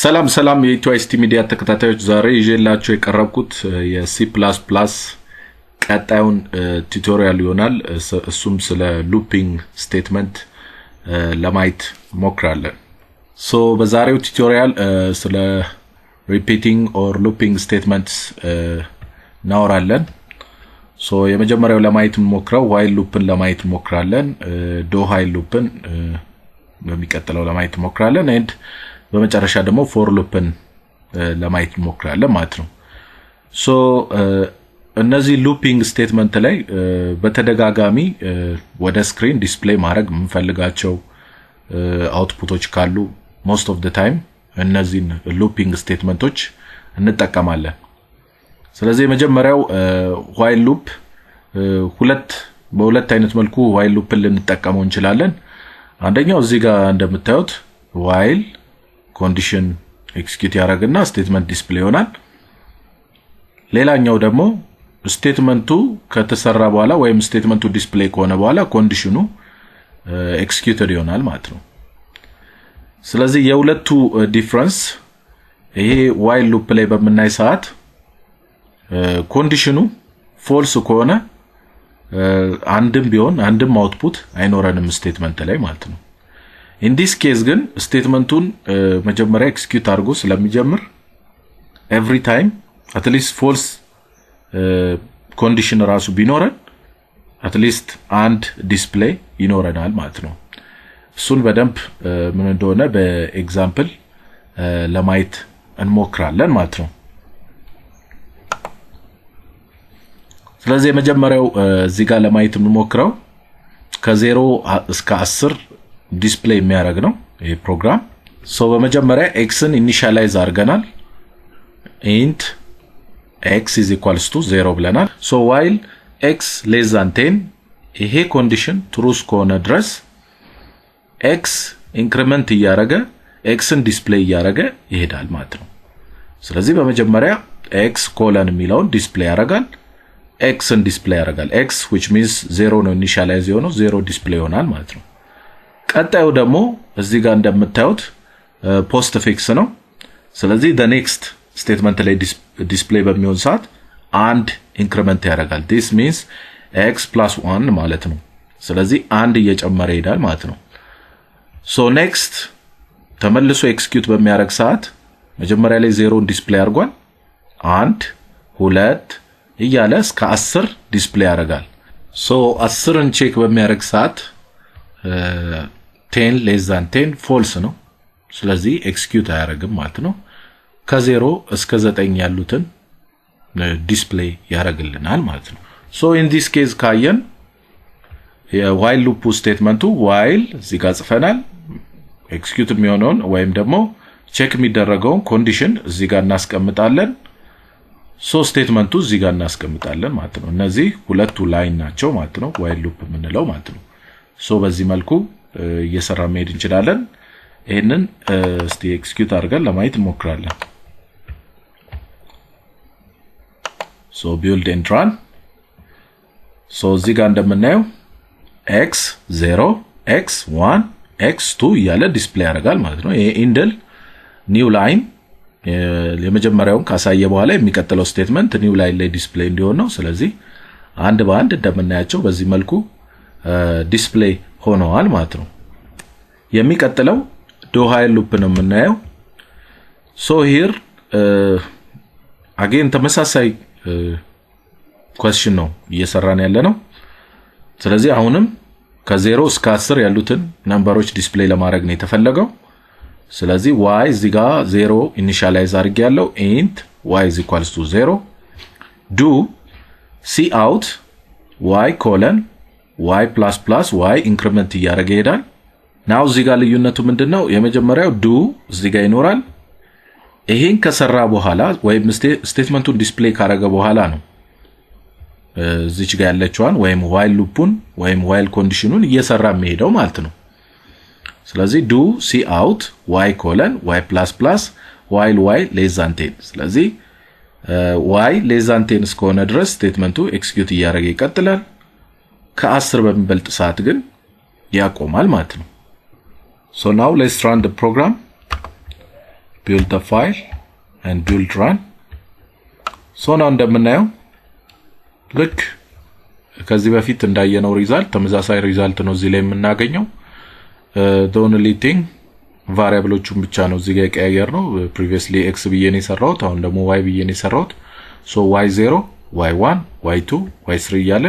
ሰላም የኢትዮአይስቲ ሚዲያ ተከታታዮች ዛሬ ይዤላችሁ የቀረብኩት የሲ++ ቀጣዩን ቱቶሪያል ይሆናል። እሱም ስለ ሉፒንግ ስቴትመንት ለማየት ሞክራለን። በዛሬው ቱቶሪያል ስለ ሪፒቲንግ ኦር ሉፒንግ ስቴትመንትስ እናወራለን። የመጀመሪያው ለማየት እንሞክረው ዋይል ሉፕን ለማየት ሞክራለን። ዶ ዋይል ሉፕን በሚቀጥለው ለማየት ሞክራለን and በመጨረሻ ደግሞ ፎር ሉፕን ለማየት ሞክራለን ማለት ነው። እነዚህ ሉፒንግ ስቴትመንት ላይ በተደጋጋሚ ወደ ስክሪን ዲስፕሌይ ማድረግ የምንፈልጋቸው አውትፑቶች ካሉ most of the time እነዚህን ሉፒንግ ስቴትመንቶች እንጠቀማለን። ስለዚህ የመጀመሪያው while loop በሁለት አይነት መልኩ while loop ልንጠቀመው እንችላለን። አንደኛው እዚህ ጋር እንደምታዩት while ኮንዲሽን ኤክስኪዩት ያደርግና ስቴትመንት ዲስፕሌይ ይሆናል። ሌላኛው ደግሞ ስቴትመንቱ ከተሰራ በኋላ ወይም ስቴትመንቱ ዲስፕሌይ ከሆነ በኋላ ኮንዲሽኑ ኤክስኪዩትድ ይሆናል ማለት ነው። ስለዚህ የሁለቱ ዲፈረንስ ይሄ while loop ላይ በመናይ ሰዓት ኮንዲሽኑ ፎልስ ከሆነ አንድም አውትፑት አይኖረንም ስቴትመንት ላይ ማለት ነው። in this case ግን ስቴትመንቱን መጀመሪያ ኤክስኪዩት አድርጎ ስለሚጀምር every time at least false condition ራሱ ቢኖረን at least አንድ ዲስፕሌይ ይኖረናል ማለት ነው። እሱን በደንብ ምን እንደሆነ በኤግዛምፕል ለማየት እንሞክራለን ማለት ነው። ስለዚህ የመጀመሪያው እዚህ ጋር ለማየት እንሞክረው ከ0 እስከ 10 ዲስፕሌይ የሚያደርግ ነው ይሄ ፕሮግራም። በመጀመሪያ xን ኢኒሻላይዝ አድርገናል int x = 0 ብለናል። while x less than 10 ይሄ ኮንዲሽን ትሩ እስከሆነ ድረስ x ኢንክሪመንት እያደረገ xን ዲስፕሌይ እያደረገ ይሄዳል ማለት ነው። ስለዚህ በመጀመሪያ x ኮለን የሚለውን ዲስፕሌይ ያደርጋል xን ዲስፕሌይ ያደርጋል x which means 0 ነው ኢኒሻላይዝ የሆነው 0 ዲስፕሌይ ይሆናል ማለት ነው። ቀጣዩ ደግሞ እዚህ ጋር እንደምታዩት ፖስት ፊክስ ነው። ስለዚህ the next statement ላይ ዲስፕሌይ በሚሆን ሰዓት አንድ ኢንክሪመንት ያደርጋል this means x + 1 ማለት ነው። ስለዚህ አንድ እየጨመረ ይሄዳል ማለት ነው። next ተመልሶ ኤክስኪዩት በሚያደርግ ሰዓት መጀመሪያ ላይ 0 ዲስፕሌይ አድርጓል 1 2 እያለ እስከ 10 ዲስፕሌይ ያደርጋል። 10ን ቼክ በሚያደርግ ሰዓት 10 less than 10 false ነው። ስለዚህ ኤክስኪዩት አያደርግም ማለት ነው። ከ0 እስከ 9 ያሉትን ዲስፕሌይ ያደርግልናል ማለት ነው። in this case ካየን የዋይል ሉፕ ስቴትመንቱ while እዚህ ጋር ጽፈናል ኤክስኪዩት የሚሆነውን ወይም ደግሞ ቼክ የሚደረገውን ኮንዲሽን እዚህ ጋር እናስቀምጣለን። ስቴትመንቱ እዚህ ጋር እናስቀምጣለን ማለት ነው። እነዚህ ሁለቱ ላይን ናቸው ማለት ነው while loop የምንለው ማለት ነው። በዚህ መልኩ እየሰራ መሄድ እንችላለን። ይሄንን እስቲ ኤክስኪዩት አድርገን ለማየት እንሞክራለን። build and run እዚህ ጋር እንደምናየው x 0 x 1 x 2 እያለ ዲስፕሌይ ያደርጋል ማለት ነው። ይሄ ኢንድል ኒው ላይን የመጀመሪያውን ካሳየ በኋላ የሚቀጥለው ስቴትመንት ኒው ላይን ላይ ዲስፕሌይ እንዲሆን ነው። ስለዚህ አንድ በአንድ እንደምናያቸው በዚህ መልኩ ዲስፕሌይ ሆነዋል ማለት ነው። የሚቀጥለው ዶ ዋይል ሉፕ ነው የምናየው። here again ተመሳሳይ question ነው እየሰራን ያለነው። ስለዚህ አሁንም ከ0 እስከ 10 ያሉትን ነምበሮች ዲስፕሌይ ለማድረግ ነው የተፈለገው። ስለዚህ y እዚህ ጋር 0 ኢኒሻላይዝ አድርጌያለሁ int y = 0 do cout y y ++ y ኢንክሪመንት እያደረገ ይሄዳል። ናው እዚህ ጋር ልዩነቱ ምንድነው? የመጀመሪያው do እዚህ ጋር ይኖራል። ይሄን ከሰራ በኋላ ወይም ስቴትመንቱን ዲስፕሌይ ካደረገ በኋላ ነው እዚች ጋር ያለችዋን ወይም while loopን ወይም while ኮንዲሽኑን እየሰራ የሚሄደው ማለት ነው። ስለዚህ do cout y y ++ while y less than 10 ስለዚህ y less than 10 እስከሆነ ድረስ ስቴትመንቱ ኤክስኪዩት እያደረገ ይቀጥላል። ከ10 በሚበልጥ ሰዓት ግን ያቆማል ማለት ነው። So now let's run the program. build the file and build run so now እንደምናየው ልክ ከዚህ በፊት እንዳየነው ሪዛልት ተመሳሳይ ሪዛልት ነው እዚህ ላይ የምናገኘው the only thing ቫሪያብሎቹን ብቻ ነው እዚህ ጋር ቀያየር ነው previously x ብዬ ነው የሰራሁት አሁን ደግሞ y ብዬ ነው የሰራሁት so y0 y1 y2 y3 እያለ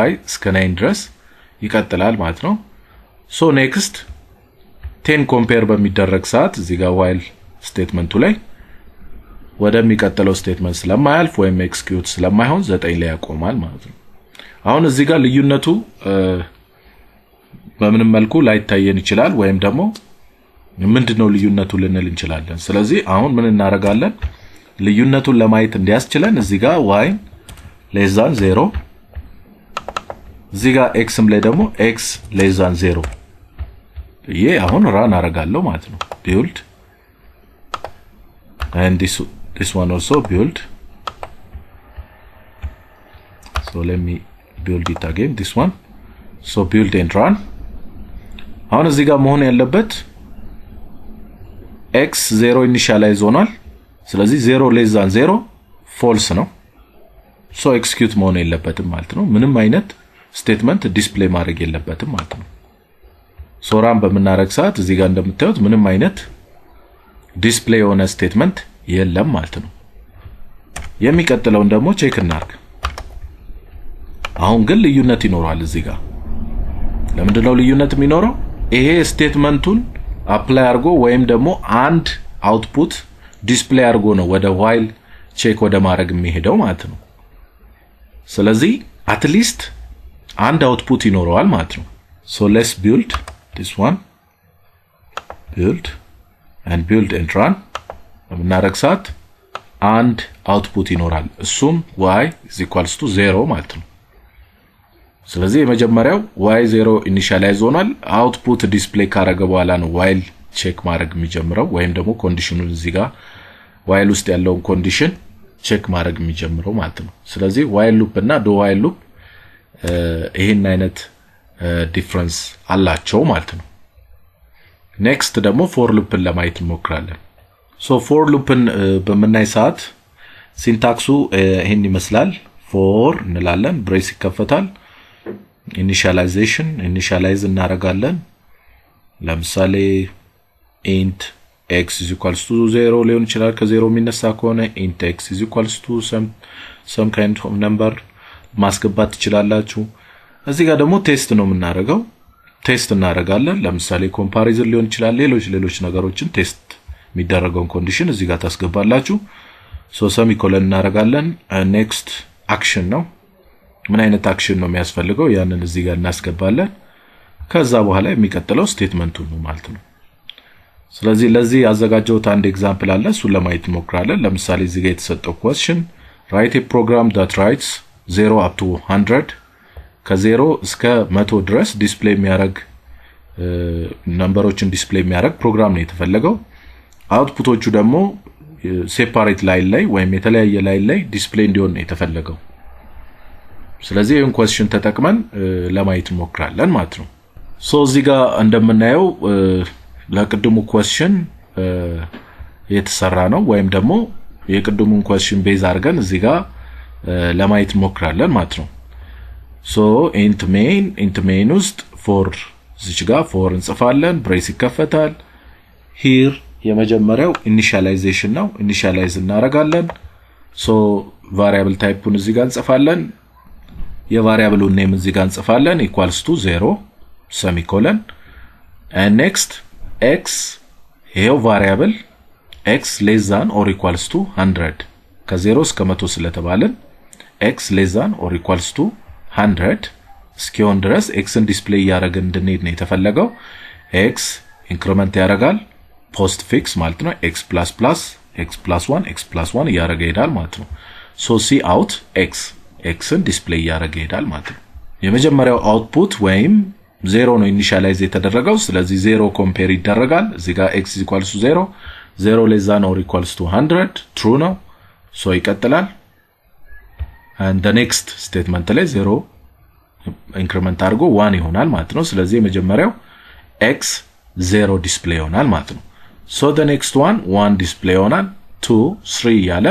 y እስከ 9 ድረስ ይቀጥላል ማለት ነው so next 10 compare በሚደረግ ሰዓት እዚህ ጋር while ስቴትመንቱ ላይ ወደሚቀጥለው ስቴትመንት ስለማያልፍ ወይም ኤክስኪዩት ስለማይሆን 9 ላይ ያቆማል ማለት ነው አሁን እዚህ ጋር ልዩነቱ በምንም መልኩ ላይታየን ይችላል ወይም ደግሞ ምንድነው ልዩነቱ ልንል እንችላለን ስለዚህ አሁን ምን እናረጋለን ልዩነቱን ለማየት እንዲያስችለን እዚህ ጋር y less than 0 እዚህ ጋር x ላይ ደግሞ x less than 0 ይሄ አሁን ራን አረጋለሁ ማለት ነው build and this one also build so let me build it again this one so build and run አሁን እዚህ ጋር መሆን ያለበት x 0 ኢኒሻላይዝ ሆኗል ስለዚህ 0 less than 0 false ነው so execute መሆን የለበትም ማለት ነው ምንም አይነት ስቴትመንት ዲስፕሌይ ማድረግ የለበትም ማለት ነው so run በመናረግ ሰዓት እዚህ ጋር እንደምታዩት ምንም አይነት ዲስፕሌይ ሆነ ስቴትመንት የለም ማለት ነው የሚቀጥለውን ደግሞ ቼክ እናርግ አሁን ግን ልዩነት ይኖራል እዚህ ጋር ለምንድነው ልዩነት የሚኖረው ይሄ ስቴትመንቱን አፕላይ አርጎ ወይም ደግሞ አንድ አውትፑት ዲስፕሌይ አርጎ ነው ወደ while ቼክ ወደ ማድረግ የሚሄደው ማለት ነው ስለዚህ at least አንድ አውትፑት ይኖረዋል ማለት ነው so let's build this one build and run በመናረግ ሰዓት አንድ አውትፑት ይኖራል እሱም y = 0 ማለት ነው ስለዚህ የመጀመሪያው y0 ኢኒሻላይዝ ሆኗል አውትፑት ዲስፕሌይ ካረገ በኋላ ነው while ቼክ ማድረግ የሚጀምረው ወይም ደግሞ ኮንዲሽኑን እዚህ ጋር while ውስጥ ያለውን ኮንዲሽን ቼክ ማድረግ የሚጀምረው ማለት ነው ስለዚህ while loop እና do while loop ይሄን አይነት ዲፈረንስ አላቸው ማለት ነው next ደግሞ for loop ለማየት እንሞክራለን so for loop በመናይ ሰዓት ሲንታክሱ ይሄን ይመስላል for እንላለን ብሬስ ይከፈታል ኢኒሻላይዝ እናረጋለን ለምሳሌ int x = 0 ሊሆን ይችላል ከ0 የሚነሳ ከሆነ int x = some kind of number ማስገባት ትችላላችሁ እዚህ ጋር ደግሞ ቴስት ነው የምናረጋው ቴስት እናረጋለን ለምሳሌ ኮምፓሪዝን ሊሆን ይችላል ሌሎች ነገሮችን ቴስት የሚደረገውን ኮንዲሽን እዚህ ጋር ታስገባላችሁ so semicolon እናረጋለን next action ነው ምን አይነት አክሽን ነው የሚያስፈልገው ያንን እዚህ ጋር እናስገባለን ከዛ በኋላ የሚቀጥለው ስቴትመንቱ ነው ማለት ነው ስለዚህ ለዚህ ያዘጋጀሁት አንድ ኤግዛምፕል አለ እሱን ለማየት እንሞክራለን ለምሳሌ እዚህ ጋር የተሰጠው question write a program that writes 0 up to 100 ከ0 እስከ 100 ድረስ ዲስፕሌይ የሚያደርግ ነምበሮችን ዲስፕሌይ የሚያደርግ ፕሮግራም ነው የተፈለገው አውትፑቶቹ ደግሞ ሴፓሬት ላይን ላይ ወይም የተለያየ ላይን ላይ ዲስፕሌይ እንዲሆን ነው የተፈለገው ስለዚህ ይሄን question ተጠቅመን ለማየት እንሞክራለን ማለት ነው ሶ እዚህ ጋር እንደምናየው ለቅድሙ question የተሰራ ነው ወይም ደግሞ የቅድሙን question ቤዝ አድርገን እዚህ ጋር ለማየት እንሞክራለን ማለት ነው ሶ int main ውስጥ for እዚህ ጋር for እንጽፋለን ብሬስ ይከፈታል here የመጀመሪያው ኢኒሻላይዜሽን ነው ኢኒሻላይዝ እናረጋለን ሶ ቫሪያብል ታይፑን እዚህ ጋር እንጽፋለን የቫሪያብሉን ኔም እዚህ ጋር እንጽፋለን = 0 semicolon and next x ይሄው ቫሪያብል x less than or equals to 100 ከ0 እስከ 100 ስለተባለን x less than or equals to 100 እስኪሆን ድረስ xን ዲስፕሌይ ያደርገን እንድንሄድ ነው የተፈለገው x ኢንክሪመንት ያደርጋል ፖስት ፊክስ ማለት ነው x++ x+1 ያደርገ ይሄዳል ማለት ነው so see out xን ዲስፕሌይ ያደርገ ይሄዳል ማለት ነው የመጀመሪያው አውትፑት ወይም 0 ነው ኢኒሻላይዝ የተደረገው ስለዚህ 0 ኮምፔር ይደረጋል እዚህ ጋር x = 0 0 less than or equals to 100 true ነው so ይቀጥላል and the next statement ላይ 0 ኢንክሪመንት አድርጎ 1 ይሆናል ማለት ነው ስለዚህ የመጀመሪያው x 0 ዲስፕሌይ ይሆናል ማለት ነው so the next one 1 ዲስፕሌይ ይሆናል 2 3 ያለ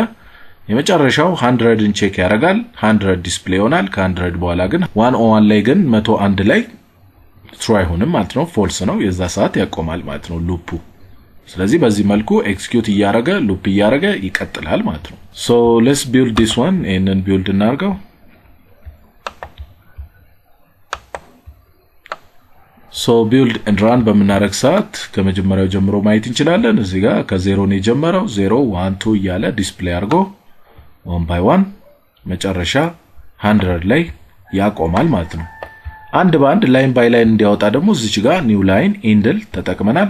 የመጨረሻው 100ን ቼክ ያደርጋል 100 ዲስፕሌይ ይሆናል ከ100 በኋላ ግን 101 ላይ ግን 101 ላይ true አይሆንም ማለት ነው false ነው የዛ ሰዓት ያቆማል ማለት ነው ሉፑ ስለዚህ በዚህ መልኩ ኤክስኪዩት ያያረገ ሉፕ ያያረገ ይቀጥላል ማለት ነው so let's build this one and build እናርገው so build and run በመናረግ ሰዓት ከመጀመሪያው ጀምሮ ማየት እንችላለን እዚህ ጋር ከ0 ነው የጀመረው 0 1 2 ያለ ዲስፕሌይ አድርጎ 1 by 1 መጨረሻ 100 ላይ ያቆማል ማለት ነው አንድ ባንድ ላይን ባይ ላይን እንዲያወጣ ደግሞ እዚች ጋር ኒው ላይን ኢንድል ተጠቅመናል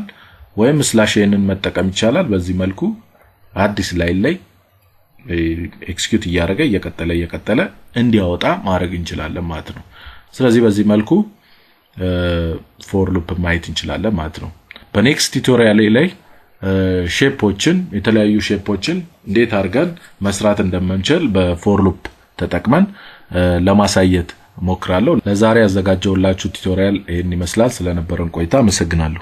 ወይም ስላሽ ኤንን መጠቀም ይቻላል በዚህ መልኩ አዲስ ላይን ላይ ኤክስኪዩት ያያረገ እየቀጠለ እንዲያወጣ ማድረግ እንችላለን ማለት ነው ስለዚህ በዚህ መልኩ for loop ማየት እንችላለን ማለት ነው በኔክስት ቱቶሪያል ላይ ሼፖችን የተለያዩ ሼፖችን እንዴት አድርገን መስራት እንደምንችል በfor loop ተጠቅመን ለማሳየት ሞክራለሁ ለዛሬ ያዘጋጀውላችሁ ቱቶሪያል ይሄን ይመስላል ስለነበረን ቆይታ አመሰግናለሁ